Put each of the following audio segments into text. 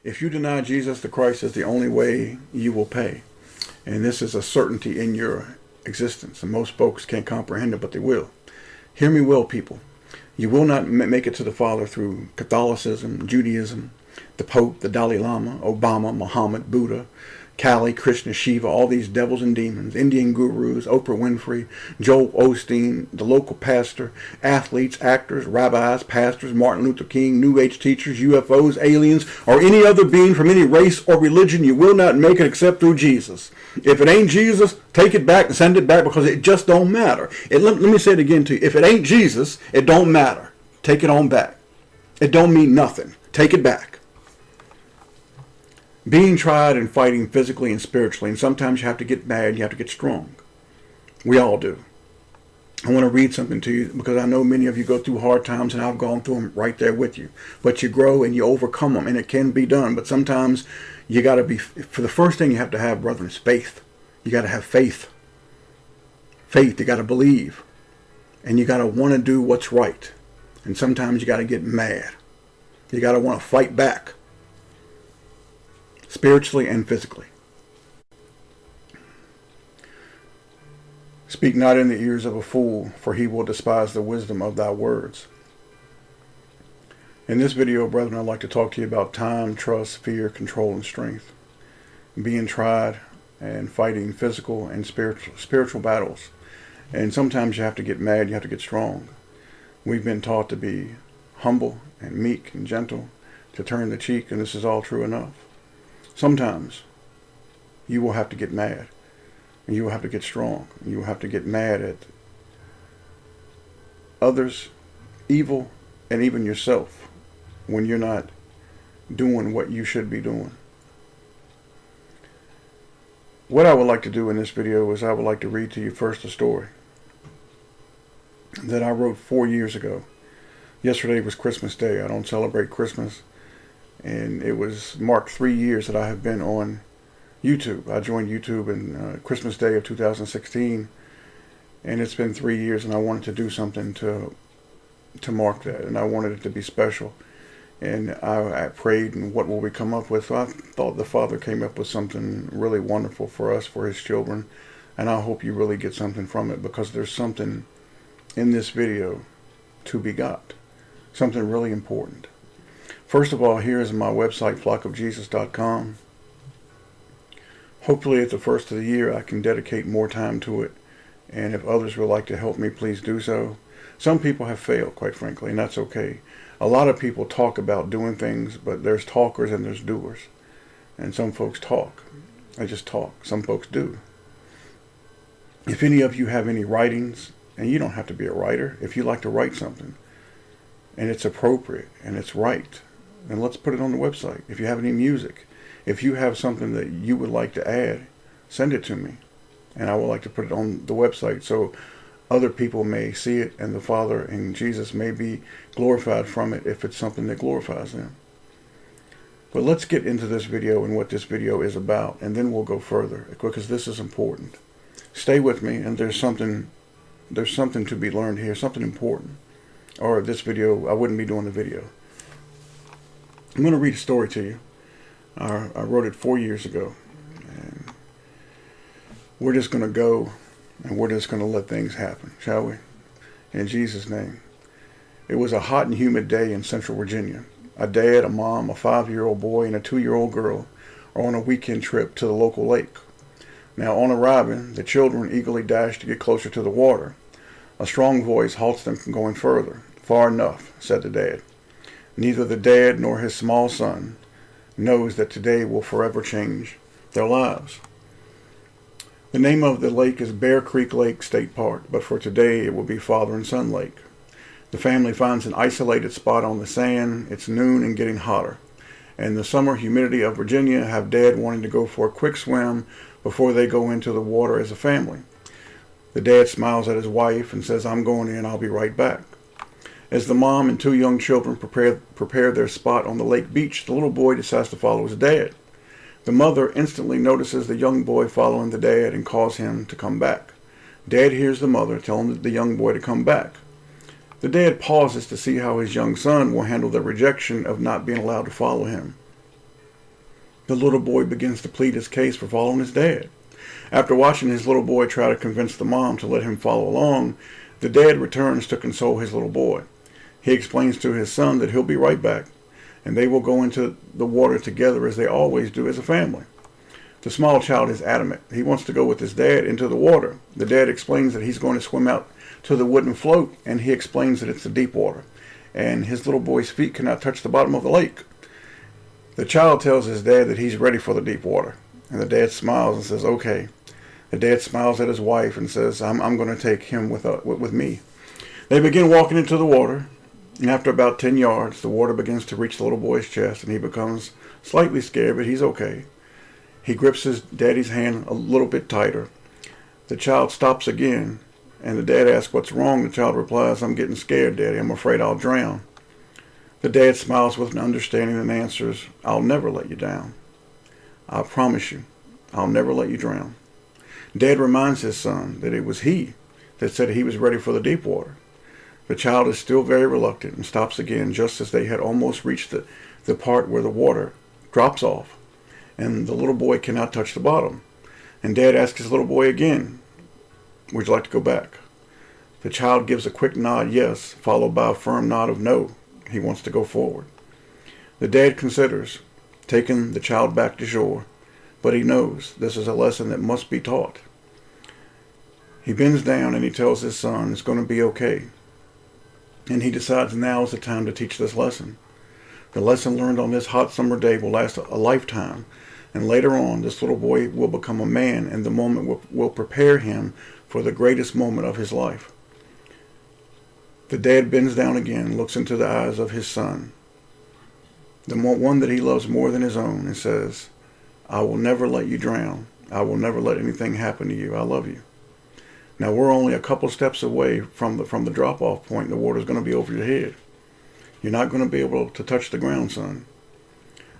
If you deny Jesus the Christ as the only way, you will pay. And this is a certainty in your existence. And most folks can't comprehend it, but they will. Hear me well, people. You will not make it to the Father through Catholicism, Judaism, the Pope, the Dalai Lama, Obama, Muhammad, Buddha, Kali, Krishna, Shiva, all these devils and demons, Indian gurus, Oprah Winfrey, Joel Osteen, the local pastor, athletes, actors, rabbis, pastors, Martin Luther King, New Age teachers, UFOs, aliens, or any other being from any race or religion. You will not make it except through Jesus. If it ain't Jesus, take it back and send it back, because it just don't matter. Let me say it again to you. If it ain't Jesus, it don't matter. Take it on back. It don't mean nothing. Take it back. Being tried and fighting physically and spiritually, and sometimes you have to get mad, you have to get strong. We all do. I want to read something to you because I know many of you go through hard times, and I've gone through them right there with you. But you grow and you overcome them, and it can be done. But sometimes you got to be, for the first thing you have to have, brethren, is faith. You got to have faith. Faith, you got to believe. And you got to want to do what's right. And sometimes you got to get mad. You got to want to fight back. Spiritually and physically. Speak not in the ears of a fool, for he will despise the wisdom of thy words. In this video, brethren, I'd like to talk to you about time, trust, fear, control, and strength. Being tried and fighting physical and spiritual battles. And sometimes you have to get mad, you have to get strong. We've been taught to be humble and meek and gentle, to turn the cheek, and this is all true enough. Sometimes you will have to get mad, and you will have to get strong. You will have to get mad at others, evil, and even yourself when you're not doing what you should be doing. What I would like to do in this video is I would like to read to you first a story that I wrote 4 years ago. Yesterday was Christmas Day. I don't celebrate Christmas. And it was marked 3 years that I have been on YouTube. I joined YouTube in Christmas Day of 2016, and it's been 3 years, and I wanted to do something to mark that, and I wanted it to be special. And I prayed, and what will we come up with? So I thought the Father came up with something really wonderful for us, for His children, and I hope you really get something from it, because there's something in this video to be got, something really important. First of all, here is my website, flockofjesus.com. Hopefully at the first of the year I can dedicate more time to it, and if others would like to help me, please do so. Some people have failed, quite frankly, and that's okay. A lot of people talk about doing things, but there's talkers and there's doers. And some folks talk. They just talk. Some folks do. If any of you have any writings, and you don't have to be a writer, if you like to write something, and it's appropriate, and it's right, then let's put it on the website. If you have any music, if you have something that you would like to add, send it to me. And I would like to put it on the website so other people may see it, and the Father and Jesus may be glorified from it if it's something that glorifies them. But let's get into this video and what this video is about, and then we'll go further, because this is important. Stay with me, and there's something to be learned here, something important. Or this video, I wouldn't be doing the video. I'm going to read a story to you. I wrote it 4 years ago. And we're just going to go, and we're just going to let things happen, shall we? In Jesus' name. It was a hot and humid day in Central Virginia. A dad, a mom, a 5-year-old boy, and a 2-year-old girl are on a weekend trip to the local lake. Now, on arriving, the children eagerly dash to get closer to the water. A strong voice halts them from going further. "Far enough," said the dad. Neither the dad nor his small son knows that today will forever change their lives. The name of the lake is Bear Creek Lake State Park, but for today it will be Father and Son Lake. The family finds an isolated spot on the sand. It's noon and getting hotter. And the summer humidity of Virginia have Dad wanting to go for a quick swim before they go into the water as a family. The dad smiles at his wife and says, "I'm going in, I'll be right back." As the mom and 2 young children prepare their spot on the lake beach, the little boy decides to follow his dad. The mother instantly notices the young boy following the dad and calls him to come back. Dad hears the mother telling the young boy to come back. The dad pauses to see how his young son will handle the rejection of not being allowed to follow him. The little boy begins to plead his case for following his dad. After watching his little boy try to convince the mom to let him follow along, the dad returns to console his little boy. He explains to his son that he'll be right back, and they will go into the water together as they always do as a family. The small child is adamant. He wants to go with his dad into the water. The dad explains that he's going to swim out to the wooden float, and he explains that it's the deep water, and his little boy's feet cannot touch the bottom of the lake. The child tells his dad that he's ready for the deep water, and the dad smiles and says, okay. The dad smiles at his wife and says, I'm going to take him with me. They begin walking into the water, and after about 10 yards, the water begins to reach the little boy's chest, and he becomes slightly scared, but he's okay. He grips his daddy's hand a little bit tighter. The child stops again, and the dad asks, what's wrong? The child replies, I'm getting scared, Daddy. I'm afraid I'll drown. The dad smiles with an understanding and answers, I'll never let you down. I promise you, I'll never let you drown. Dad reminds his son that it was he that said he was ready for the deep water. The child is still very reluctant and stops again just as they had almost reached the part where the water drops off and the little boy cannot touch the bottom. And Dad asks his little boy again, would you like to go back? The child gives a quick nod yes, followed by a firm nod of no. He wants to go forward. The dad considers taking the child back to shore, but he knows this is a lesson that must be taught. He bends down and he tells his son it's going to be okay. And he decides now is the time to teach this lesson. The lesson learned on this hot summer day will last a lifetime. And later on, this little boy will become a man, and the moment will prepare him for the greatest moment of his life. The dad bends down again, looks into the eyes of his son, the one that he loves more than his own, and says, I will never let you drown. I will never let anything happen to you. I love you. Now we're only a couple steps away from the drop-off point. The water's going to be over your head. You're not going to be able to touch the ground, son.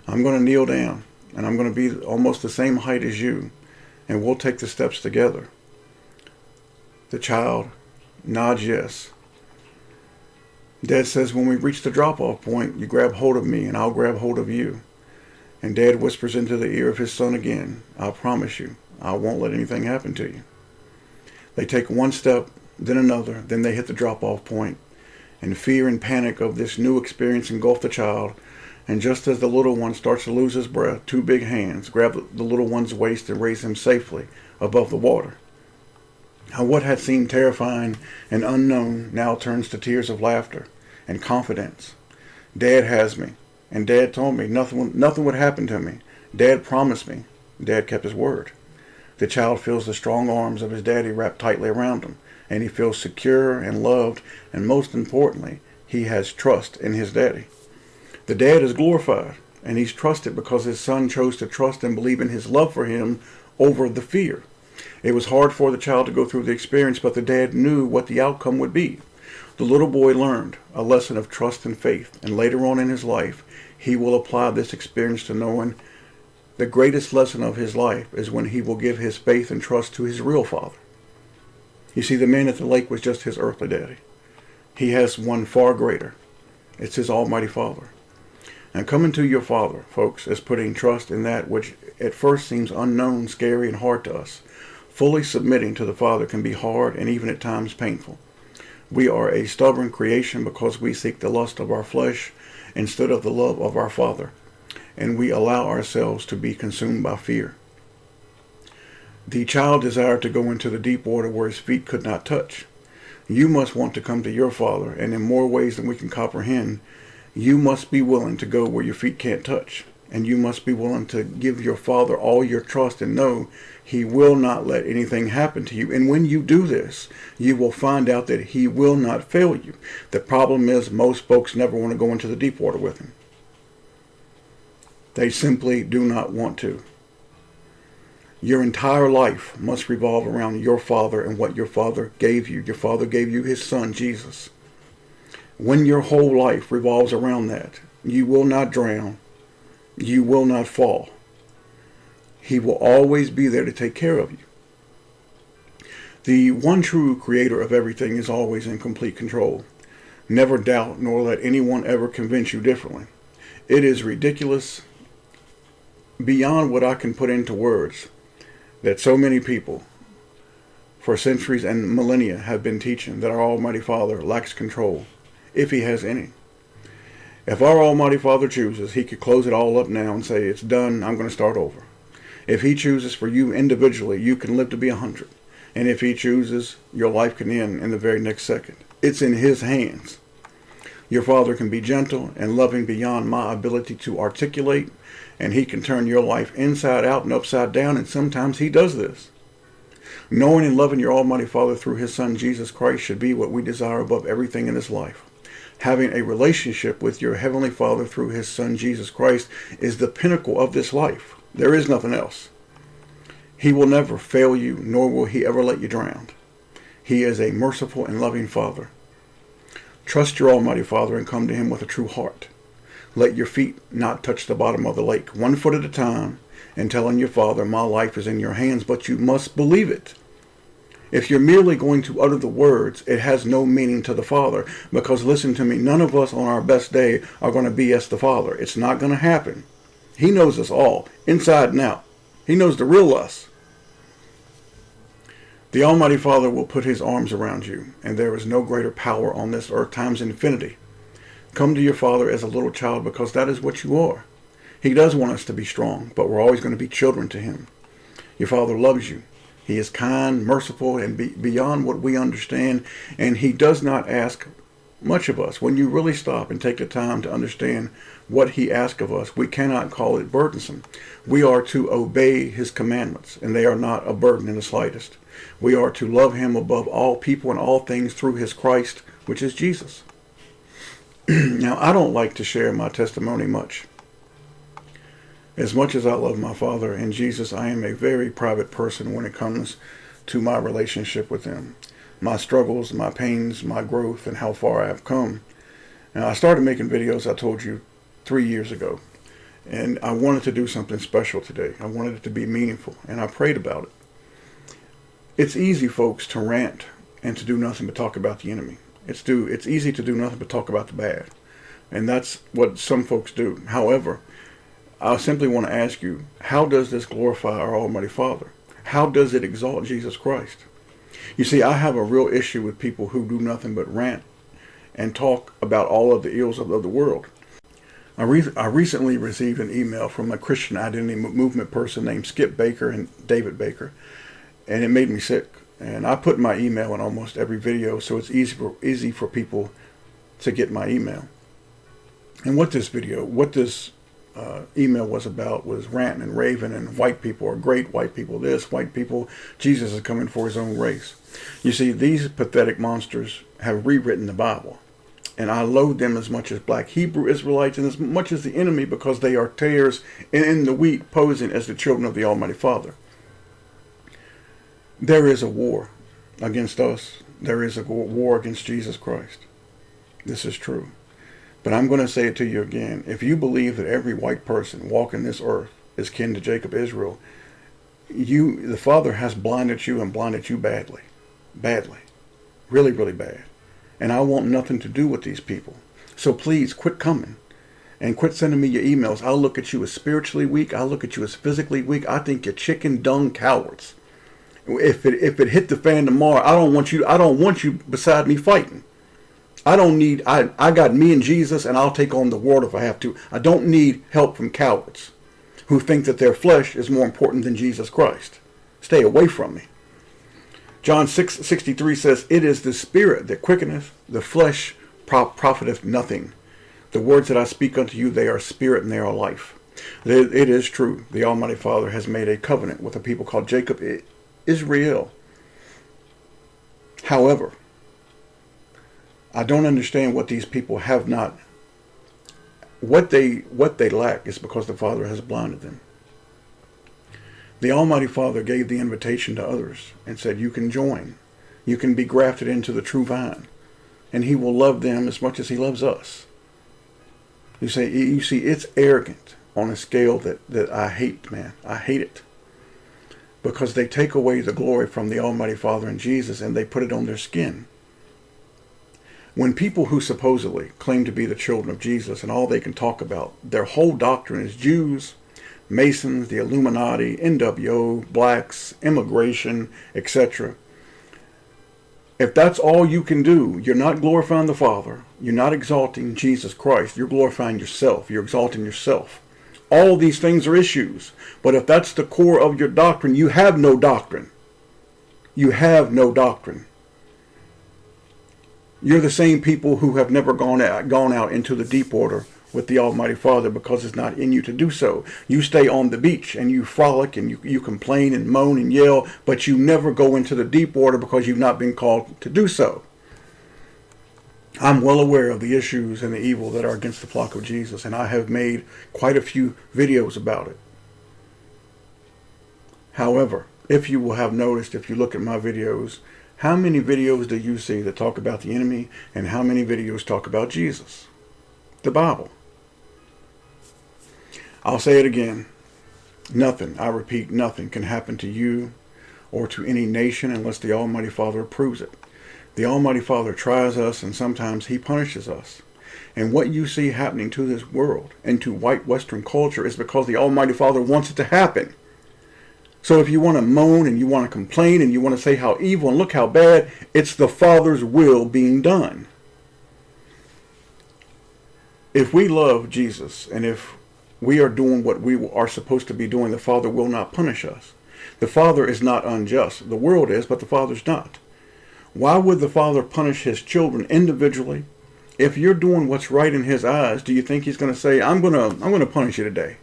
I'm going to kneel down, and I'm going to be almost the same height as you, and we'll take the steps together. The child nods yes. Dad says, when we reach the drop-off point, you grab hold of me, and I'll grab hold of you. And Dad whispers into the ear of his son again, I promise you, I won't let anything happen to you. They take one step, then another, then they hit the drop-off point, and fear and panic of this new experience engulf the child, and just as the little one starts to lose his breath, two big hands grab the little one's waist and raise him safely above the water. Now what had seemed terrifying and unknown now turns to tears of laughter and confidence. Dad has me, and Dad told me nothing would happen to me. Dad promised me. Dad kept his word. The child feels the strong arms of his daddy wrapped tightly around him, and he feels secure and loved, and most importantly, he has trust in his daddy. The dad is glorified, and he's trusted because his son chose to trust and believe in his love for him over the fear. It was hard for the child to go through the experience, but the dad knew what the outcome would be. The little boy learned a lesson of trust and faith, and later on in his life, he will apply this experience to knowing the greatest lesson of his life is when he will give his faith and trust to his real father. You see, the man at the lake was just his earthly daddy. He has one far greater. It's his almighty Father. And coming to your Father, folks, is putting trust in that which at first seems unknown, scary, and hard to us. Fully submitting to the Father can be hard and even at times painful. We are a stubborn creation because we seek the lust of our flesh instead of the love of our Father, and we allow ourselves to be consumed by fear. The child desired to go into the deep water where his feet could not touch. You must want to come to your Father, and in more ways than we can comprehend, you must be willing to go where your feet can't touch. And you must be willing to give your Father all your trust and know He will not let anything happen to you. And when you do this, you will find out that He will not fail you. The problem is most folks never want to go into the deep water with Him. They simply do not want to. Your entire life must revolve around your Father and what your Father gave you. Your Father gave you His Son, Jesus. When your whole life revolves around that, you will not drown. You will not fall. He will always be there to take care of you. The one true creator of everything is always in complete control. Never doubt nor let anyone ever convince you differently. It is ridiculous beyond what I can put into words, that so many people for centuries and millennia have been teaching that our Almighty Father lacks control, if he has any. If our Almighty Father chooses, he could close it all up now and say, it's done, I'm going to start over. If he chooses for you individually, you can live to be 100. And if he chooses, your life can end in the very next second. It's in his hands. Your Father can be gentle and loving beyond my ability to articulate, and he can turn your life inside out and upside down, and sometimes he does this. Knowing and loving your Almighty Father through his Son Jesus Christ should be what we desire above everything in this life. Having a relationship with your Heavenly Father through his Son Jesus Christ is the pinnacle of this life. There is nothing else. He will never fail you, nor will he ever let you drown. He is a merciful and loving Father. Trust your Almighty Father and come to him with a true heart. Let your feet not touch the bottom of the lake, 1 foot at a time, and telling your Father, my life is in your hands, but you must believe it. If you're merely going to utter the words, it has no meaning to the Father, because listen to me, none of us on our best day are going to be as the Father. It's not going to happen. He knows us all, inside and out. He knows the real us. The Almighty Father will put his arms around you, and there is no greater power on this earth times infinity. Come to your Father as a little child, because that is what you are. He does want us to be strong, but we're always going to be children to him. Your Father loves you. He is kind, merciful, and beyond what we understand, and he does not ask much of us. When you really stop and take the time to understand what he asks of us, we cannot call it burdensome. We are to obey his commandments, and they are not a burden in the slightest. We are to love him above all people and all things through his Christ, which is Jesus. Now, I don't like to share my testimony much. As much as I love my Father and Jesus, I am a very private person when it comes to my relationship with him. My struggles, my pains, my growth, and how far I have come. Now, I started making videos, I told you, 3 years ago. And I wanted to do something special today. I wanted it to be meaningful, and I prayed about it. It's easy, folks, to rant and to do nothing but talk about the enemy. It's easy to do nothing but talk about the bad. And that's what some folks do. However, I simply want to ask you, how does this glorify our Almighty Father? How does it exalt Jesus Christ? You see, I have a real issue with people who do nothing but rant and talk about all of the ills of the world. I recently received an email from a Christian identity movement person named Skip Baker and David Baker, and it made me sick. And I put my email in almost every video, so it's easy for people to get my email. And what this email was about was ranting and raving, and white people are great, white people this, white people, Jesus is coming for his own race. You see, these pathetic monsters have rewritten the Bible, and I loathe them as much as black Hebrew Israelites and as much as the enemy, because they are tares in the wheat, posing as the children of the Almighty Father. There is a war against us. There is a war against Jesus Christ. This is true. But I'm going to say it to you again. If you believe that every white person walking this earth is kin to Jacob Israel, the Father has blinded you, and blinded you badly. Badly. Really, really bad. And I want nothing to do with these people. So please quit coming and quit sending me your emails. I'll look at you as spiritually weak. I'll look at you as physically weak. I think you're chicken dung cowards. If it hit the fan tomorrow, I don't want you beside me fighting. I got me and Jesus, and I'll take on the world if I have to. I don't need help from cowards who think that their flesh is more important than Jesus Christ. Stay away from me. John 6:63 says, it is the Spirit that quickeneth, the flesh profiteth nothing. The words that I speak unto you, they are spirit and they are life. It is true. The Almighty Father has made a covenant with a people called Jacob Israel. However, I don't understand what these people have not. What they lack is because the Father has blinded them. The Almighty Father gave the invitation to others and said, you can join. You can be grafted into the true vine. And he will love them as much as he loves us. You see, it's arrogant on a scale that I hate, man. I hate it. Because they take away the glory from the Almighty Father and Jesus, and they put it on their skin. When people who supposedly claim to be the children of Jesus, and all they can talk about, their whole doctrine is Jews, Masons, the Illuminati, NWO, blacks, immigration, etc. If that's all you can do, you're not glorifying the Father. You're not exalting Jesus Christ. You're glorifying yourself. You're exalting yourself. All these things are issues. But if that's the core of your doctrine, you have no doctrine. You have no doctrine. You're the same people who have never gone out into the deep water with the Almighty Father because it's not in you to do so. You stay on the beach and you frolic and you complain and moan and yell, but you never go into the deep water because you've not been called to do so. I'm well aware of the issues and the evil that are against the flock of Jesus, and I have made quite a few videos about it. However, if you will have noticed, if you look at my videos, how many videos do you see that talk about the enemy and how many videos talk about Jesus? The Bible. I'll say it again. Nothing, I repeat, nothing can happen to you or to any nation unless the Almighty Father approves it. The Almighty Father tries us and sometimes He punishes us. And what you see happening to this world and to white Western culture is because the Almighty Father wants it to happen. So if you want to moan and you want to complain and you want to say how evil and look how bad, it's the Father's will being done. If we love Jesus and if we are doing what we are supposed to be doing, the Father will not punish us. The Father is not unjust. The world is, but the Father's not. Why would the Father punish His children individually? If you're doing what's right in His eyes, do you think He's going to say, I'm going to punish you today?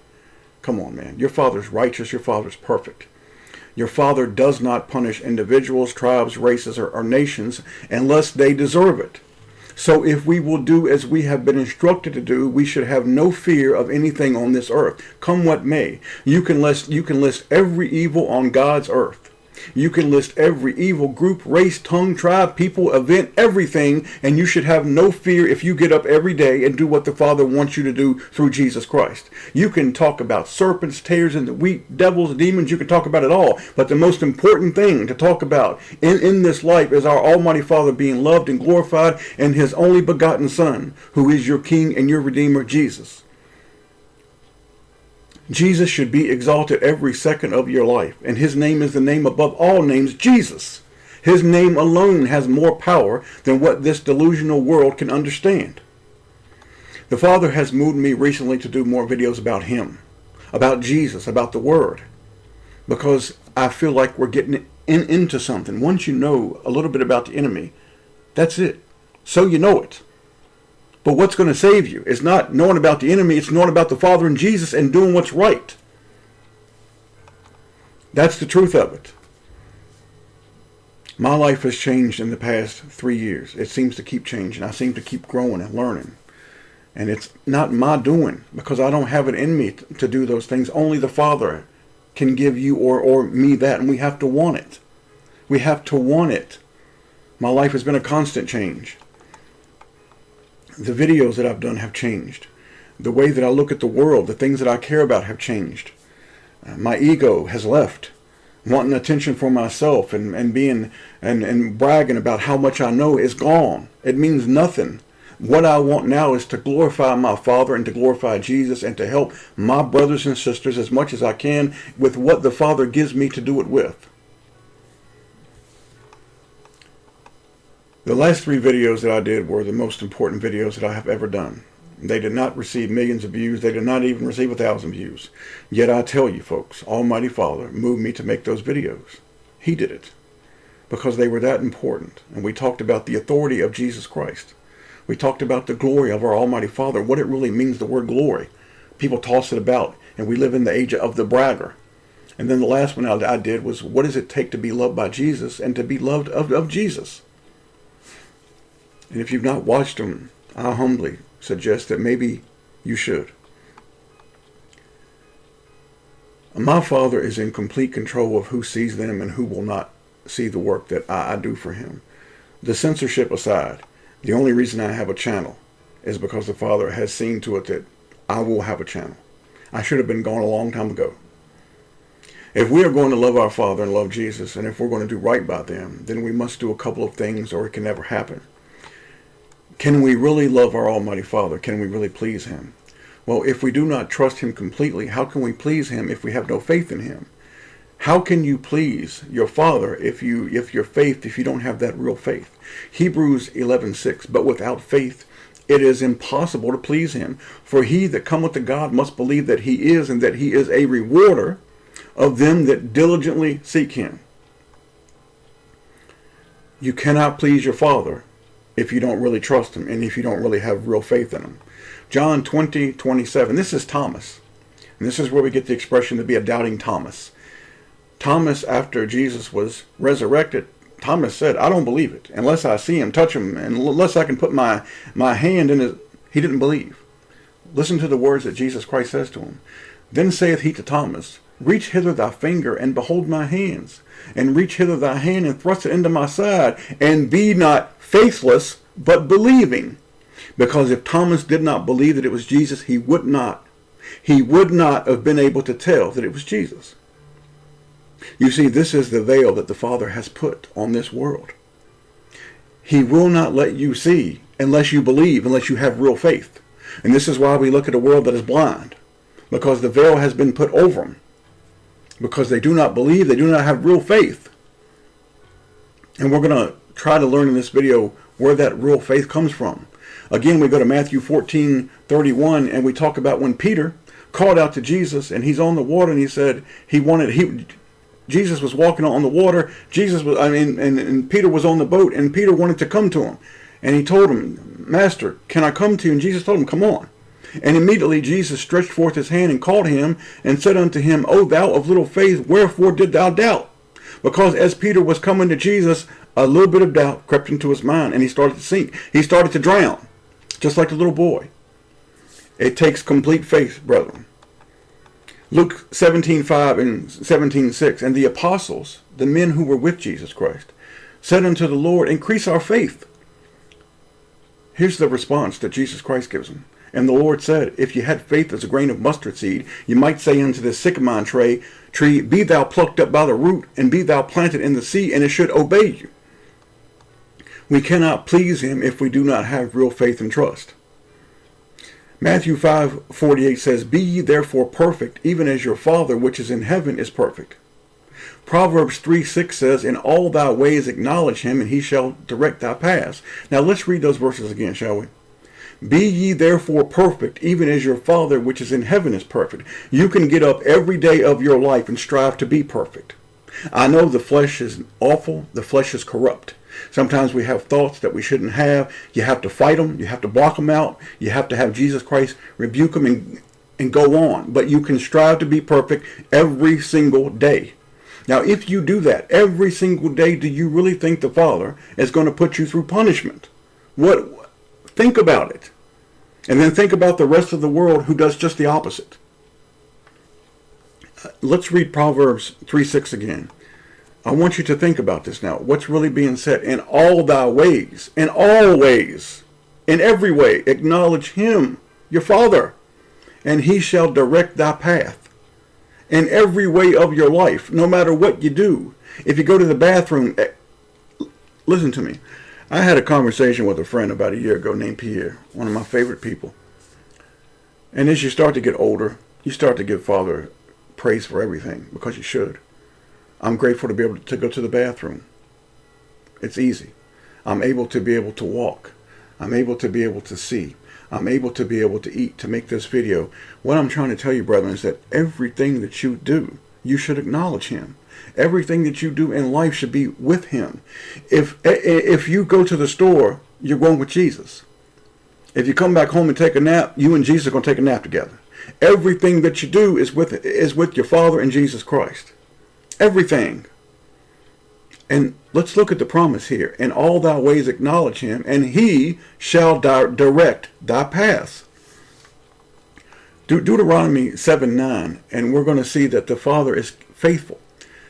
Come on, man. Your Father's righteous. Your Father's perfect. Your Father does not punish individuals, tribes, races, or nations unless they deserve it. So if we will do as we have been instructed to do, we should have no fear of anything on this earth, come what may. You can list every evil on God's earth. You can list every evil group, race, tongue, tribe, people, event, everything, and you should have no fear if you get up every day and do what the Father wants you to do through Jesus Christ. You can talk about serpents, tares in the wheat, devils, demons, you can talk about it all. But the most important thing to talk about in this life is our Almighty Father being loved and glorified and His only begotten Son, who is your King and your Redeemer, Jesus. Jesus should be exalted every second of your life, and His name is the name above all names, Jesus. His name alone has more power than what this delusional world can understand. The Father has moved me recently to do more videos about Him, about Jesus, about the Word, because I feel like we're getting into something. Once you know a little bit about the enemy, that's it. So you know it. But what's going to save you is not knowing about the enemy, it's knowing about the Father and Jesus and doing what's right. That's the truth of it. My life has changed in the past 3 years. It seems to keep changing. I seem to keep growing and learning. And it's not my doing, because I don't have it in me to do those things. Only the Father can give you or me that, and we have to want it. We have to want it. My life has been a constant change. The videos that I've done have changed. The way that I look at the world, the things that I care about have changed. My ego has left. Wanting attention for myself and being and bragging about how much I know is gone. It means nothing. What I want now is to glorify my Father and to glorify Jesus and to help my brothers and sisters as much as I can with what the Father gives me to do it with. The last 3 videos that I did were the most important videos that I have ever done. They did not receive millions of views. They did not even receive 1,000 views. Yet I tell you folks, Almighty Father moved me to make those videos. He did it. Because they were that important. And we talked about the authority of Jesus Christ. We talked about the glory of our Almighty Father, what it really means, the word glory. People toss it about, and we live in the age of the bragger. And then the last one I did was, what does it take to be loved by Jesus and to be loved of Jesus? And if you've not watched them, I humbly suggest that maybe you should. My Father is in complete control of who sees them and who will not see the work that I do for Him. The censorship aside, the only reason I have a channel is because the Father has seen to it that I will have a channel. I should have been gone a long time ago. If we are going to love our Father and love Jesus, and if we're going to do right by them, then we must do a couple of things or it can never happen. Can we really love our Almighty Father? Can we really please Him? Well, if we do not trust him completely, how can we please him if we have no faith in him? How can you please your Father if you don't have that real faith? Hebrews 11:6. But without faith it is impossible to please him. For he that cometh to God must believe that he is, and that he is a rewarder of them that diligently seek him. You cannot please your Father if you don't really trust him, and if you don't really have real faith in him. John 20:27. This is Thomas. And this is where we get the expression to be a doubting Thomas. Thomas, after Jesus was resurrected, Thomas said, I don't believe it unless I see him, touch him, and unless I can put my hand in his. He didn't believe. Listen to the words that Jesus Christ says to him. Then saith he to Thomas, reach hither thy finger, and behold my hands, and reach hither thy hand, and thrust it into my side, and be not faithless, but believing. Because if Thomas did not believe that it was Jesus, he would not have been able to tell that it was Jesus. You see, this is the veil that the Father has put on this world. He will not let you see unless you believe, unless you have real faith. And this is why we look at a world that is blind, because the veil has been put over them, because they do not believe, they do not have real faith. And we're going to try to learn in this video where that real faith comes from. Again, we go to Matthew 14:31, and we talk about when Peter called out to Jesus, and he's on the water, and he said Jesus was walking on the water. And Peter was on the boat, and Peter wanted to come to him. And he told him, Master, can I come to you? And Jesus told him, come on. And immediately Jesus stretched forth his hand and called him and said unto him, O thou of little faith, wherefore did thou doubt? Because as Peter was coming to Jesus, a little bit of doubt crept into his mind, and he started to sink. He started to drown, just like the little boy. It takes complete faith, brethren. Luke 17:5 and 17:6, and the apostles, the men who were with Jesus Christ, said unto the Lord, increase our faith. Here's the response that Jesus Christ gives them. And the Lord said, if you had faith as a grain of mustard seed, you might say unto this sycamore tree, be thou plucked up by the root, and be thou planted in the sea, and it should obey you. We cannot please him if we do not have real faith and trust. Matthew 5:48 says, be ye therefore perfect, even as your Father which is in heaven is perfect. Proverbs 3:6 says, in all thy ways acknowledge him, and he shall direct thy paths. Now let's read those verses again, shall we? Be ye therefore perfect, even as your Father which is in heaven is perfect. You can get up every day of your life and strive to be perfect. I know the flesh is awful. The flesh is corrupt. Sometimes we have thoughts that we shouldn't have. You have to fight them. You have to block them out. You have to have Jesus Christ rebuke them and go on. But you can strive to be perfect every single day. Now, if you do that every single day, do you really think the Father is going to put you through punishment? Think about it. And then think about the rest of the world who does just the opposite. Let's read Proverbs 3:6 again. I want you to think about this now. What's really being said? In all thy ways, in all ways, in every way, acknowledge him, your Father, and he shall direct thy path. In every way of your life, no matter what you do. If you go to the bathroom, listen to me. I had a conversation with a friend about a year ago named Pierre, one of my favorite people. And as you start to get older, you start to give Father praise for everything, because you should. I'm grateful to be able to go to the bathroom. It's easy. I'm able to be able to walk. I'm able to be able to see. I'm able to be able to eat, to make this video. What I'm trying to tell you, brethren, is that everything that you do, you should acknowledge him. Everything that you do in life should be with him. If you go to the store, you're going with Jesus. If you come back home and take a nap, you and Jesus are going to take a nap together. Everything that you do is with your Father and Jesus Christ. Everything. And let's look at the promise here. In all thy ways acknowledge him, and he shall direct thy paths. Deuteronomy 7:9, and we're going to see that the Father is faithful.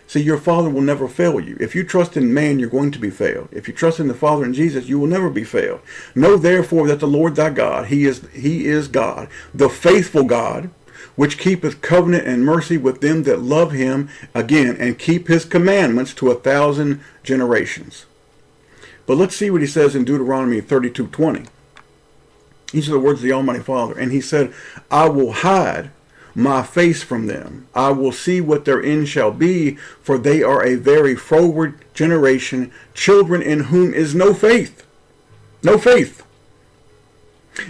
See, your Father will never fail you. If you trust in man, you're going to be failed. If you trust in the Father and Jesus, you will never be failed. Know therefore that the Lord thy God, he is God, the faithful God, which keepeth covenant and mercy with them that love him, again, and keep his commandments to 1,000 generations. But let's see what he says in Deuteronomy 32:20. These are the words of the Almighty Father. And he said, I will hide my face from them. I will see what their end shall be, for they are a very froward generation, children in whom is no faith. No faith.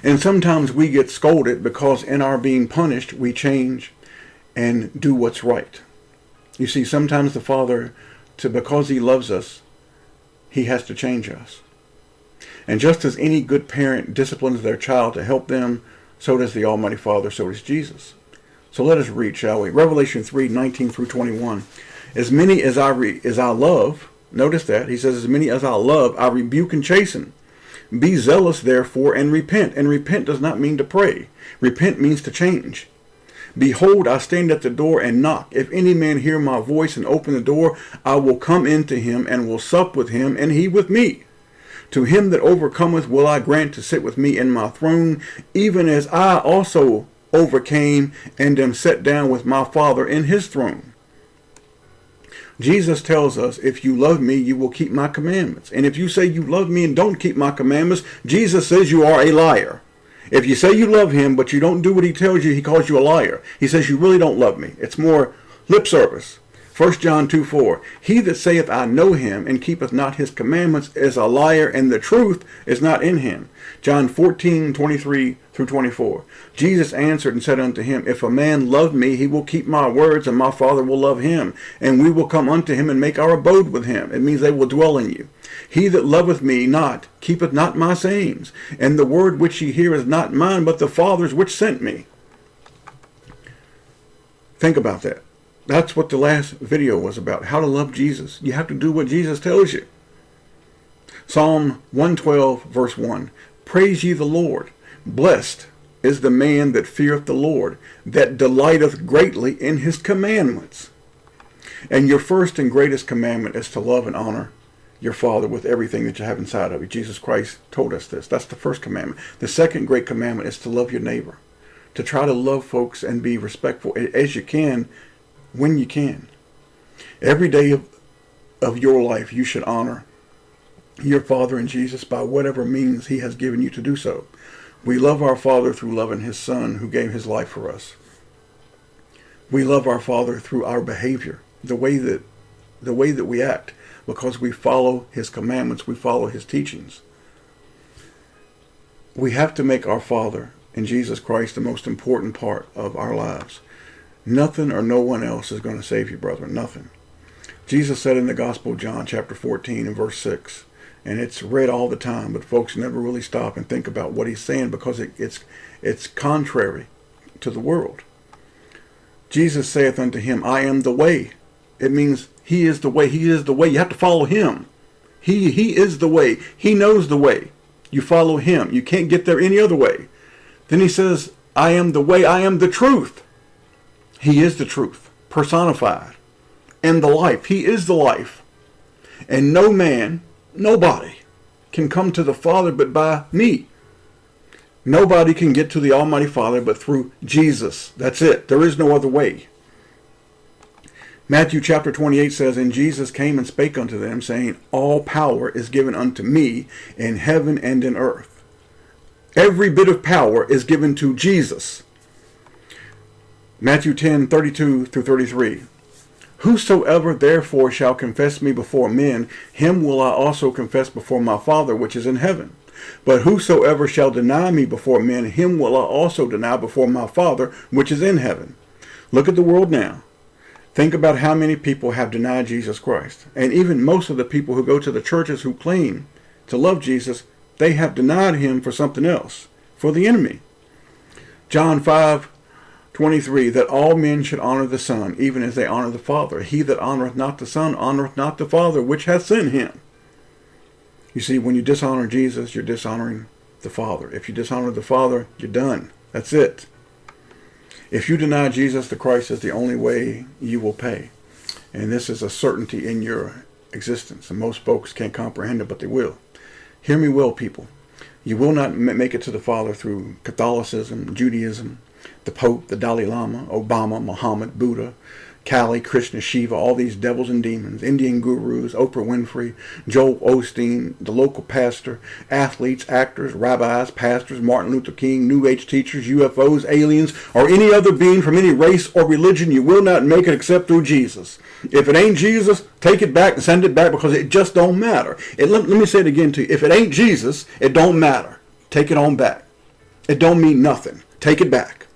And sometimes we get scolded because in our being punished, we change and do what's right. You see, sometimes the Father, because he loves us, he has to change us. And just as any good parent disciplines their child to help them, so does the Almighty Father, so does Jesus. So let us read, shall we? Revelation 3:19 through 21. As many as I love, notice that, he says, as many as I love, I rebuke and chasten. Be zealous, therefore, and repent. And repent does not mean to pray. Repent means to change. Behold, I stand at the door and knock. If any man hear my voice and open the door, I will come into him and will sup with him, and he with me. To him that overcometh will I grant to sit with me in my throne, even as I also overcame and am set down with my Father in his throne. Jesus tells us, if you love me, you will keep my commandments. And if you say you love me and don't keep my commandments, Jesus says you are a liar. If you say you love him, but you don't do what he tells you, he calls you a liar. He says you really don't love me. It's more lip service. 1 John 2:4. He that saith I know him and keepeth not his commandments is a liar, and the truth is not in him. John 14:23 through 24. Jesus answered and said unto him, if a man love me, he will keep my words, and my Father will love him, and we will come unto him and make our abode with him. It means they will dwell in you. He that loveth me not, keepeth not my sayings, and the word which ye hear is not mine, but the Father's which sent me. Think about that. That's what the last video was about, how to love Jesus. You have to do what Jesus tells you. Psalm 112, verse 1. Praise ye the Lord. Blessed is the man that feareth the Lord, that delighteth greatly in his commandments. And your first and greatest commandment is to love and honor your Father with everything that you have inside of you. Jesus Christ told us this. That's the first commandment. The second great commandment is to love your neighbor, to try to love folks and be respectful as you can, when you can. Every day of your life, you should honor your Father and Jesus by whatever means he has given you to do so. We love our Father through loving his Son who gave his life for us. We love our Father through our behavior, the way that we act, because we follow his commandments, we follow his teachings. We have to make our Father and Jesus Christ the most important part of our lives. Nothing or no one else is going to save you, brethren. Nothing. Jesus said in the Gospel of John, chapter 14 and verse 6, and it's read all the time, but folks never really stop and think about what he's saying because it's contrary to the world. Jesus saith unto him, I am the way. It means he is the way. He is the way. You have to follow him. He is the way. He knows the way. You follow him. You can't get there any other way. Then he says, I am the way. I am the truth. He is the truth, personified, and the life. He is the life. And no man, nobody, can come to the Father but by me. Nobody can get to the Almighty Father but through Jesus. That's it. There is no other way. Matthew chapter 28 says, and Jesus came and spake unto them, saying, all power is given unto me in heaven and in earth. Every bit of power is given to Jesus. Matthew 10:32 through 33. Whosoever therefore shall confess me before men, him will I also confess before my Father which is in heaven. But whosoever shall deny me before men, him will I also deny before my Father which is in heaven. Look at the world now. Think about how many people have denied Jesus Christ. And even most of the people who go to the churches who claim to love Jesus, they have denied him for something else, for the enemy. John 5:23, that all men should honor the Son, even as they honor the Father. He that honoreth not the Son honoreth not the Father which hath sent him. You see, when you dishonor Jesus, you're dishonoring the Father. If you dishonor the Father, you're done. That's it. If you deny Jesus the Christ is the only way, you will pay. And this is a certainty in your existence. And most folks can't comprehend it, but they will. Hear me well, people. You will not make it to the Father through Catholicism, Judaism, The Pope, the Dalai Lama, Obama, Muhammad, Buddha, Kali, Krishna, Shiva, all these devils and demons, Indian gurus, Oprah Winfrey, Joel Osteen, the local pastor, athletes, actors, rabbis, pastors, Martin Luther King, New Age teachers, UFOs, aliens, or any other being from any race or religion, you will not make it except through Jesus. If it ain't Jesus, take it back and send it back, because it just don't matter. Let me say it again to you. If it ain't Jesus, it don't matter. Take it on back. It don't mean nothing. Take it back.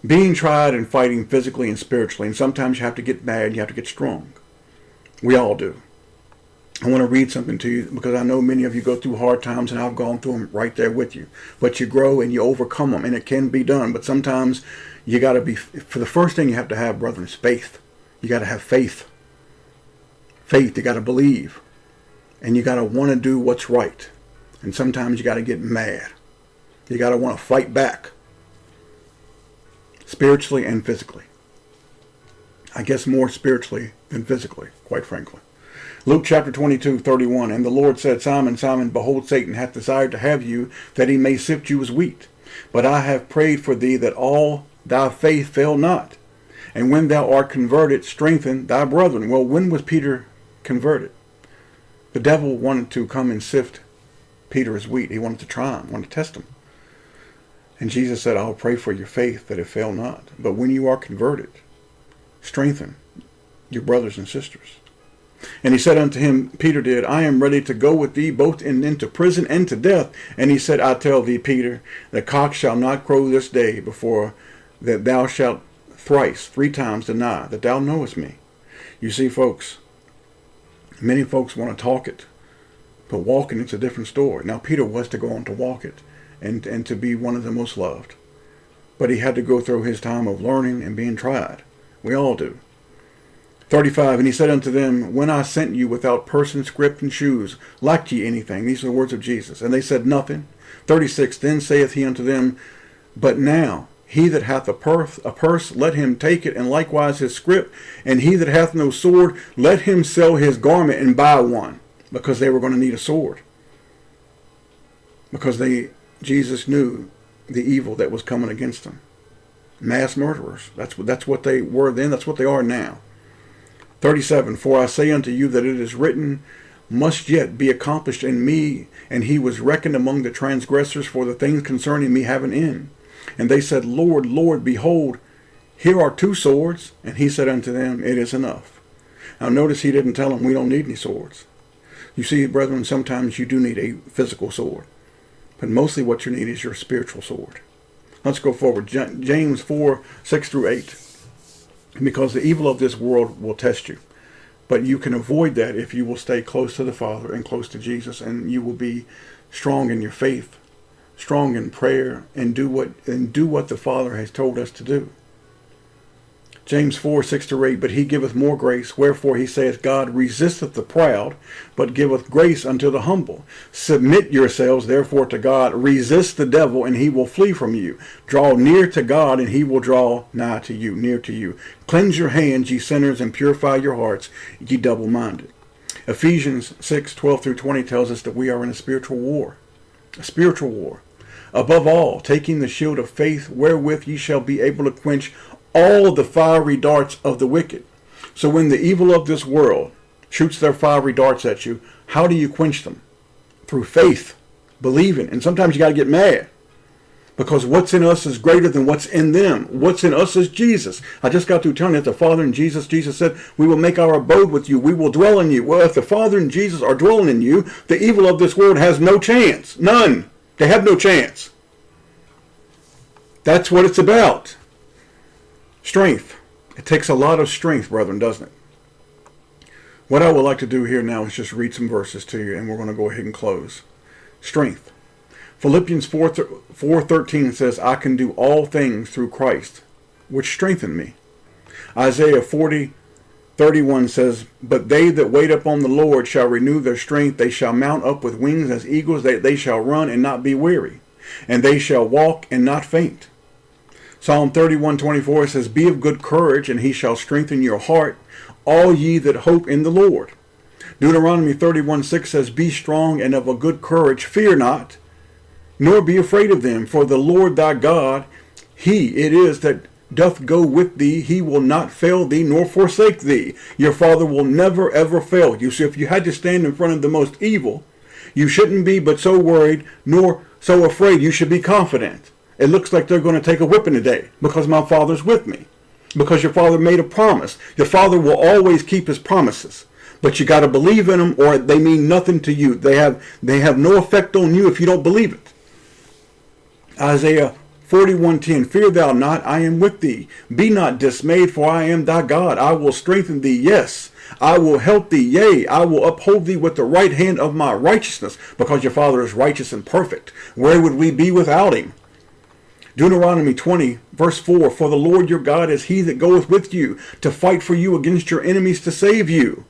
Being tried and fighting physically and spiritually, and sometimes you have to get mad, you have to get strong. We all do. I want to read something to you because I know many of you go through hard times, and I've gone through them right there with you. But you grow and you overcome them, and it can be done. But sometimes you got to be, for the first thing you have to have, brethren, is faith. You got to have faith. Faith, you got to believe. And you got to want to do what's right. And sometimes you got to get mad. You got to want to fight back. Spiritually and physically. I guess more spiritually than physically, quite frankly. Luke chapter 22:31, and the Lord said, Simon, Simon, behold, Satan hath desired to have you, that he may sift you as wheat. But I have prayed for thee, that all thy faith fail not. And when thou art converted, strengthen thy brethren. Well, when was Peter converted? The devil wanted to come and sift Peter as wheat. He wanted to try him, wanted to test him. And Jesus said, I'll pray for your faith that it fail not. But when you are converted, strengthen your brothers and sisters. And he said unto him, Peter did, I am ready to go with thee both into prison and to death. And he said, I tell thee, Peter, the cock shall not crow this day before that thou shalt thrice, 3 times deny that thou knowest me. You see, folks, many folks want to talk it, but walking it's a different story. Now, Peter was to go on to walk it and to be one of the most loved. But he had to go through his time of learning and being tried. We all do. 35, and he said unto them, when I sent you without person, scrip, and shoes, lacked ye anything? These are the words of Jesus. And they said, nothing. 36, then saith he unto them, but now he that hath a purse, let him take it, and likewise his scrip. And he that hath no sword, let him sell his garment and buy one. Because they were going to need a sword. Because Jesus knew the evil that was coming against them. Mass murderers. That's what they were then. That's what they are now. 37, for I say unto you that it is written, must yet be accomplished in me, and he was reckoned among the transgressors, for the things concerning me have an end. And they said, Lord, Lord, behold, here are 2 swords. And he said unto them, it is enough. Now notice he didn't tell them we don't need any swords. You see, brethren, sometimes you do need a physical sword. But mostly what you need is your spiritual sword. Let's go forward. James 4:6-8. Because the evil of this world will test you. But you can avoid that if you will stay close to the Father and close to Jesus. And you will be strong in your faith, strong in prayer, and do what the Father has told us to do. James 4:6-8, but he giveth more grace, wherefore he saith, God resisteth the proud, but giveth grace unto the humble. Submit yourselves therefore to God, resist the devil, and he will flee from you. Draw near to God, and he will draw nigh to you, near to you. Cleanse your hands, ye sinners, and purify your hearts, ye double-minded. Ephesians 6:12-20 tells us that we are in a spiritual war. A spiritual war. Above all, taking the shield of faith, wherewith ye shall be able to quench all the fiery darts of the wicked. So when the evil of this world shoots their fiery darts at you, how do you quench them? Through faith, believing. And sometimes you got to get mad. Because what's in us is greater than what's in them. What's in us is Jesus. I just got through telling you that the Father and Jesus said, we will make our abode with you. We will dwell in you. Well, if the Father and Jesus are dwelling in you, the evil of this world has no chance. None. They have no chance. That's what it's about. Strength. It takes a lot of strength, brethren, doesn't it? What I would like to do here now is just read some verses to you, and we're going to go ahead and close. Strength. Philippians 4:13 says, I can do all things through Christ, which strengthen me. Isaiah 40:31 says, but they that wait upon the Lord shall renew their strength. They shall mount up with wings as eagles. They shall run and not be weary, and they shall walk and not faint. Psalm 31:24 says, be of good courage, and he shall strengthen your heart, all ye that hope in the Lord. Deuteronomy 31:6 says, be strong and of a good courage, fear not, nor be afraid of them. For the Lord thy God, he it is that doth go with thee. He will not fail thee nor forsake thee. Your Father will never ever fail you. So if you had to stand in front of the most evil, you shouldn't be but so worried nor so afraid. You should be confident. It looks like they're going to take a whipping today because my Father's with me. Because your Father made a promise. Your Father will always keep his promises. But you got to believe in them, or they mean nothing to you. They have no effect on you if you don't believe it. Isaiah 41:10, fear thou not, I am with thee. Be not dismayed, for I am thy God. I will strengthen thee, yes. I will help thee, yea, I will uphold thee with the right hand of my righteousness, because your Father is righteous and perfect. Where would we be without him? Deuteronomy 20, verse 4, for the Lord your God is he that goeth with you to fight for you against your enemies to save you.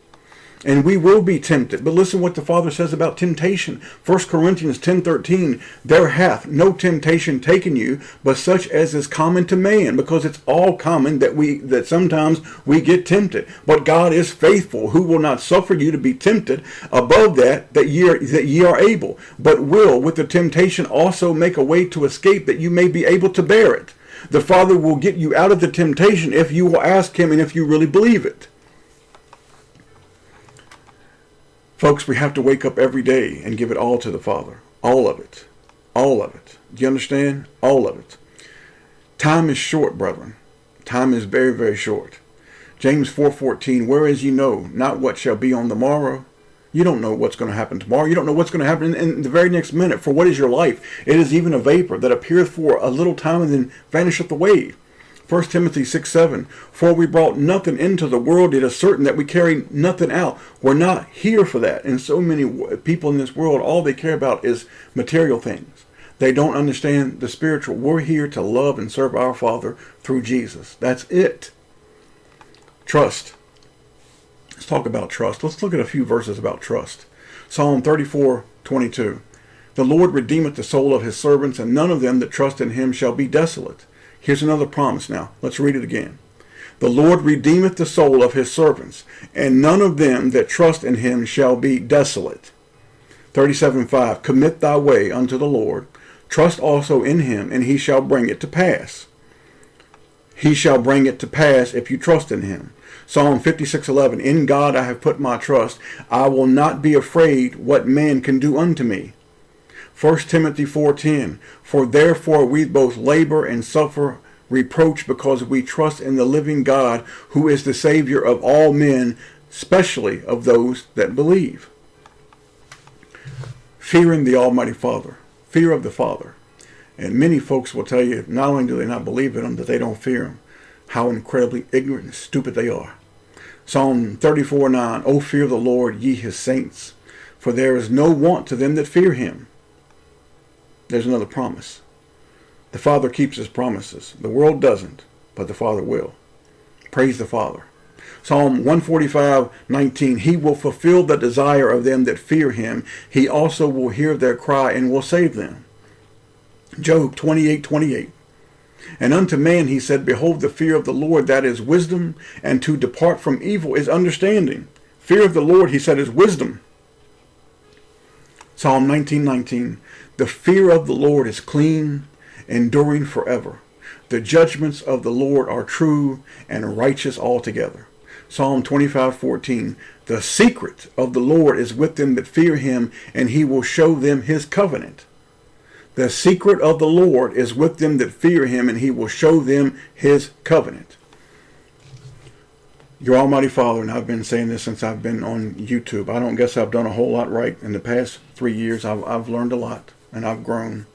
And we will be tempted. But listen what the Father says about temptation. 1 Corinthians 10:13, there hath no temptation taken you, but such as is common to man. Because it's all common that sometimes we get tempted. But God is faithful, who will not suffer you to be tempted above that ye are able, but will with the temptation also make a way to escape, that you may be able to bear it. The Father will get you out of the temptation if you will ask him and if you really believe it. Folks, we have to wake up every day and give it all to the Father. All of it. All of it. Do you understand? All of it. Time is short, brethren. Time is very, very short. James 4:14, whereas ye know not what shall be on the morrow. You don't know what's going to happen tomorrow. You don't know what's going to happen in the very next minute. For what is your life? It is even a vapor that appeareth for a little time and then vanisheth away. 1 Timothy 6:7, for we brought nothing into the world, it is certain that we carry nothing out. We're not here for that. And so many people in this world, all they care about is material things. They don't understand the spiritual. We're here to love and serve our Father through Jesus. That's it. Trust. Let's talk about trust. Let's look at a few verses about trust. Psalm 34:22, the Lord redeemeth the soul of his servants, and none of them that trust in him shall be desolate. Here's another promise now. Let's read it again. The Lord redeemeth the soul of his servants, and none of them that trust in him shall be desolate. 37:5, commit thy way unto the Lord. Trust also in him, and he shall bring it to pass. He shall bring it to pass if you trust in him. Psalm 56:11, in God I have put my trust. I will not be afraid what man can do unto me. 1 Timothy 4:10, for therefore we both labor and suffer reproach because we trust in the living God, who is the Savior of all men, especially of those that believe. Fearing the Almighty Father. Fear of the Father. And many folks will tell you, not only do they not believe in him, that they don't fear him, how incredibly ignorant and stupid they are. Psalm 34:9, O fear the Lord, ye his saints, for there is no want to them that fear him. There's another promise. The Father keeps his promises. The world doesn't, but the Father will. Praise the Father. Psalm 145:19, he will fulfill the desire of them that fear him. He also will hear their cry and will save them. Job 28:28, and unto man he said, behold, the fear of the Lord, that is wisdom, and to depart from evil is understanding. Fear of the Lord, he said, is wisdom. Psalm 19:19, the fear of the Lord is clean, enduring forever. The judgments of the Lord are true and righteous altogether. Psalm 25:14, the secret of the Lord is with them that fear him, and he will show them his covenant. The secret of the Lord is with them that fear him, and he will show them his covenant. Your Almighty Father, and I've been saying this since I've been on YouTube, I don't guess I've done a whole lot right in the past 3 years. I've learned a lot, and I've grown.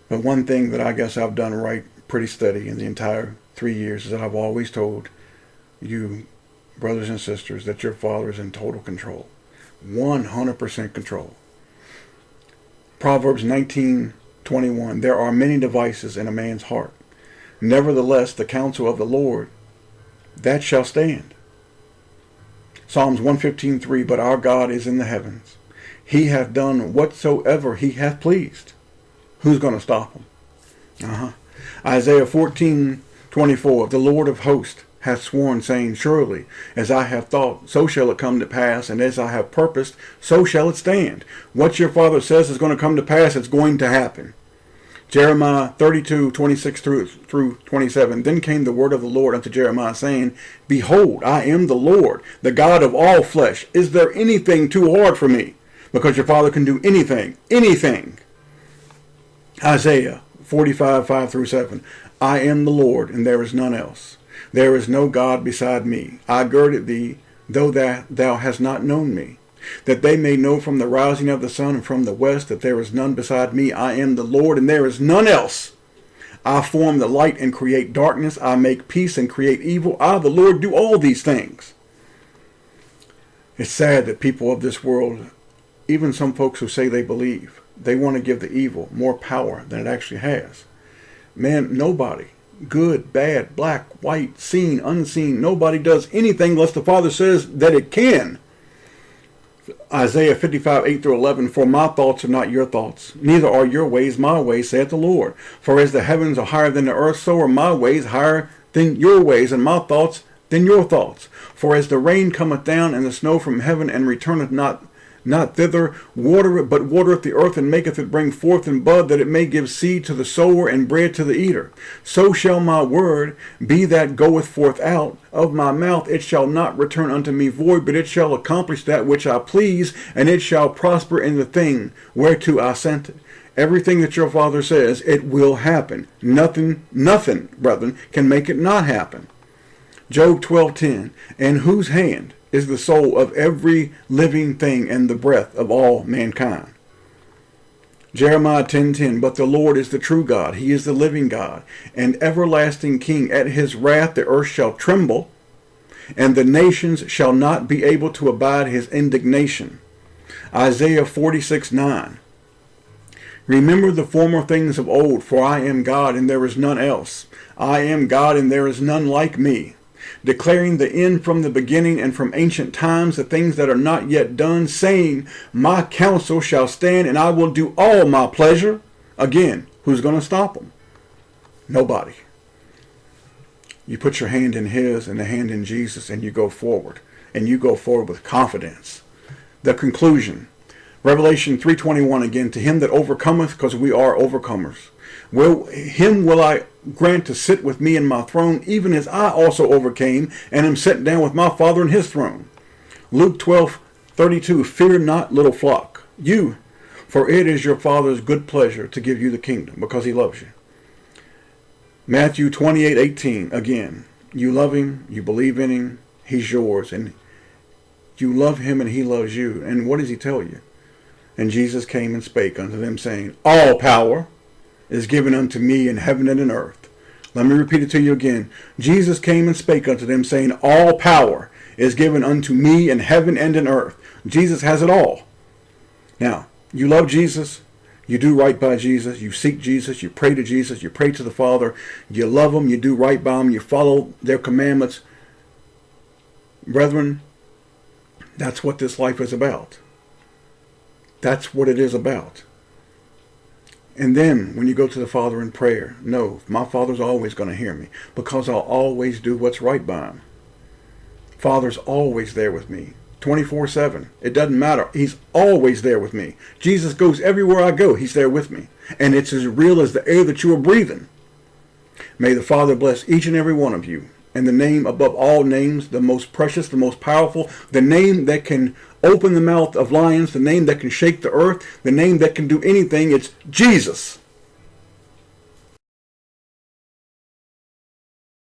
But one thing that I guess I've done right pretty steady in the entire 3 years is that I've always told you, brothers and sisters, that your Father is in total control. 100% control. Proverbs 19:21, there are many devices in a man's heart. Nevertheless, the counsel of the Lord, that shall stand. Psalms 115:3, but our God is in the heavens. He hath done whatsoever he hath pleased. Who's going to stop him? Isaiah 14:24, the Lord of hosts hath sworn, saying, Surely, as I have thought, so shall it come to pass, and as I have purposed, so shall it stand. What your father says is going to come to pass, it's going to happen. Jeremiah 32:26 through 27. Then came the word of the Lord unto Jeremiah, saying, Behold, I am the Lord, the God of all flesh. Is there anything too hard for me? Because your father can do anything, anything. Isaiah 45:5 through 7. I am the Lord, and there is none else. There is no God beside me. I girded thee, though thou hast not known me, that they may know from the rising of the sun and from the west that there is none beside me. I am the Lord, and there is none else. I form the light and create darkness. I make peace and create evil. I, the Lord, do all these things. It's sad that people of this world, even some folks who say they believe, they want to give the evil more power than it actually has. Man, nobody, good, bad, black, white, seen, unseen, nobody does anything unless the Father says that it can. Isaiah 55:8 through 11. For my thoughts are not your thoughts, neither are your ways my ways, saith the Lord. For as the heavens are higher than the earth, so are my ways higher than your ways, and my thoughts than your thoughts. For as the rain cometh down and the snow from heaven, and returneth not thither, but watereth the earth, and maketh it bring forth and bud, that it may give seed to the sower and bread to the eater. So shall my word be that goeth forth out of my mouth. It shall not return unto me void, but it shall accomplish that which I please, and it shall prosper in the thing whereto I sent it. Everything that your Father says, it will happen. Nothing, brethren, can make it not happen. Job 12:10. In whose hand is the soul of every living thing, and the breath of all mankind? Jeremiah 10:10. But the Lord is the true God, he is the living God, and everlasting King. At his wrath the earth shall tremble, and the nations shall not be able to abide his indignation. Isaiah 46:9. Remember the former things of old, for I am God, and there is none else. I am God, and there is none like me, declaring the end from the beginning, and from ancient times the things that are not yet done, saying, My counsel shall stand, and I will do all my pleasure. Again, who's going to stop them? Nobody. You put your hand in his and the hand in Jesus, and you go forward. And you go forward with confidence. The conclusion. Revelation 3:21 again. To him that overcometh, because we are overcomers, him will I grant to sit with me in my throne, even as I also overcame, and am set down with my Father in his throne. Luke 12:32. Fear not, little flock, for it is your Father's good pleasure to give you the kingdom, because he loves you. Matthew 28:18 again. You love him, you believe in him, he's yours, and you love him and he loves you. And what does he tell you? And Jesus came and spake unto them, saying, All power is given unto me in heaven and in earth. Let me repeat it to you again. Jesus came and spake unto them, saying, All power is given unto me in heaven and in earth. Jesus has it all. Now, you love Jesus, you do right by Jesus, you seek Jesus, you pray to Jesus, you pray to the Father, you love him, you do right by him, you follow their commandments. Brethren, that's what this life is about. That's what it is about. And then when you go to the Father in prayer, no, my Father's always going to hear me, because I'll always do what's right by him. Father's always there with me, 24/7. It doesn't matter. He's always there with me. Jesus goes everywhere I go. He's there with me. And it's as real as the air that you are breathing. May the Father bless each and every one of you. And the name above all names, the most precious, the most powerful, the name that can open the mouth of lions, the name that can shake the earth, the name that can do anything, it's Jesus.